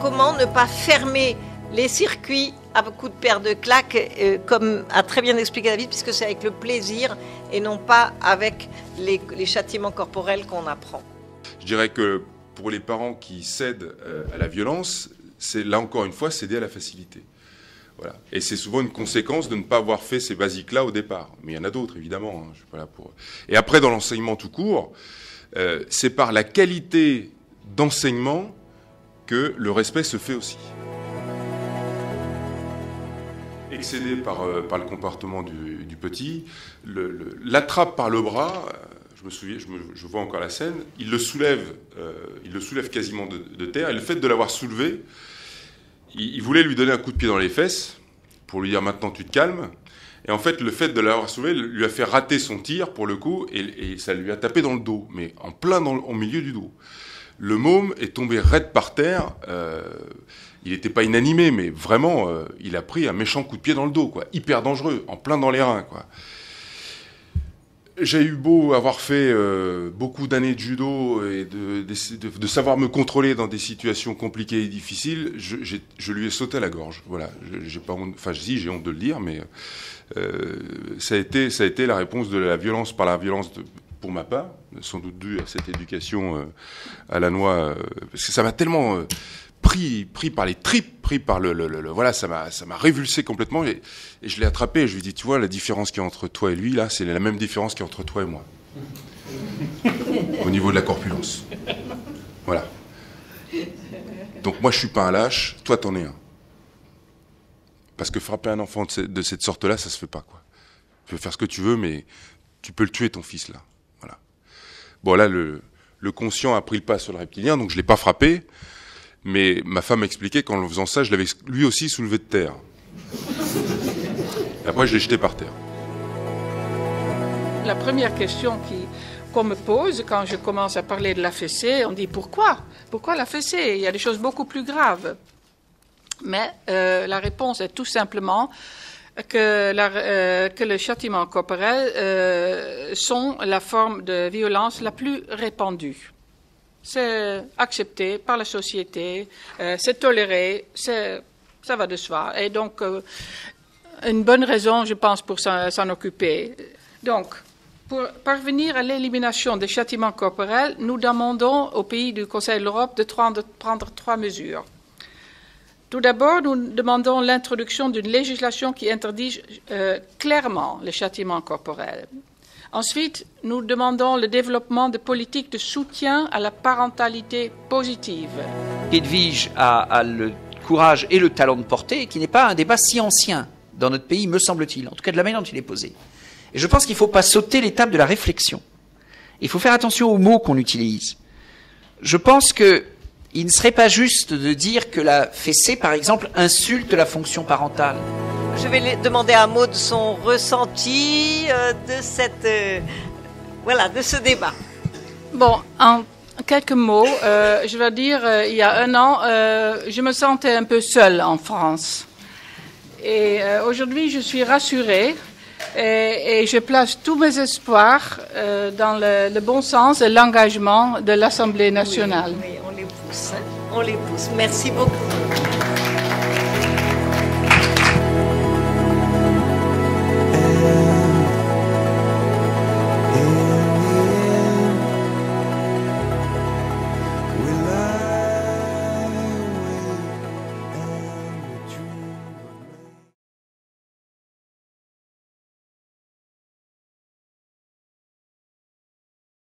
comment ne pas fermer les circuits à coups de paire de claques, comme a très bien expliqué David, puisque c'est avec le plaisir et non pas avec les châtiments corporels qu'on apprend. Je dirais que pour les parents qui cèdent à la violence, c'est là encore une fois céder à la facilité. Voilà. Et c'est souvent une conséquence de ne pas avoir fait ces basiques-là au départ. Mais il y en a d'autres, évidemment. Hein. Je suis pas là pour... Et après, dans l'enseignement tout court, c'est par la qualité d'enseignement que le respect se fait aussi. Excédé par le comportement du petit, l'attrape par le bras, je me souviens, je vois encore la scène, il le soulève quasiment de terre, et le fait de l'avoir soulevé, il voulait lui donner un coup de pied dans les fesses, pour lui dire maintenant tu te calmes, et en fait le fait de l'avoir soulevé lui a fait rater son tir pour le coup, et ça lui a tapé dans le dos, mais en plein au milieu du dos. Le môme est tombé raide par terre, il n'était pas inanimé, mais vraiment, il a pris un méchant coup de pied dans le dos, quoi, hyper dangereux, en plein dans les reins, quoi. J'ai eu beau avoir fait beaucoup d'années de judo et de savoir me contrôler dans des situations compliquées et difficiles, je lui ai sauté à la gorge. Voilà, j'ai pas honte, enfin si, j'ai honte de le dire, mais ça a été la réponse de la violence par la violence pour ma part, sans doute dû à cette éducation à la noix, parce que ça m'a tellement pris par les tripes, pris par voilà, ça m'a révulsé complètement, et je l'ai attrapé et je lui ai dit, tu vois, la différence qu'il y a entre toi et lui, là, c'est la même différence qu'il y a entre toi et moi. Au niveau de la corpulence. Voilà. Donc moi, je suis pas un lâche, toi, t'en es un. Parce que frapper un enfant de cette sorte-là, ça se fait pas, quoi. Tu peux faire ce que tu veux, mais tu peux le tuer, ton fils, là. Voilà. Bon, là, le conscient a pris le pas sur le reptilien, donc je l'ai pas frappé. Mais ma femme m'expliquait qu'en le faisant ça, je l'avais lui aussi soulevé de terre. Et après, je l'ai jeté par terre. La première question qu'on me pose quand je commence à parler de la fessée, on dit pourquoi ? Pourquoi la fessée ? Il y a des choses beaucoup plus graves. Mais la réponse est tout simplement que le châtiment corporel sont la forme de violence la plus répandue. C'est accepté par la société, c'est toléré, ça va de soi. Et donc, une bonne raison, je pense, pour s'en occuper. Donc, pour parvenir à l'élimination des châtiments corporels, nous demandons aux pays du Conseil de l'Europe de prendre 3 mesures. Tout d'abord, nous demandons l'introduction d'une législation qui interdit clairement les châtiments corporels. Ensuite, nous demandons le développement de politiques de soutien à la parentalité positive. Edwige a le courage et le talent de porter, et qui n'est pas un débat si ancien dans notre pays, me semble-t-il, en tout cas de la manière dont il est posé. Et je pense qu'il ne faut pas sauter l'étape de la réflexion. Il faut faire attention aux mots qu'on utilise. Je pense qu'il ne serait pas juste de dire que la fessée, par exemple, insulte la fonction parentale. Je vais demander à Maud son ressenti de ce débat. Bon, en quelques mots, je vais dire, il y a 1 an, je me sentais un peu seule en France. Et aujourd'hui, je suis rassurée et je place tous mes espoirs dans le bon sens et l'engagement de l'Assemblée nationale. Oui, on les pousse. Merci beaucoup.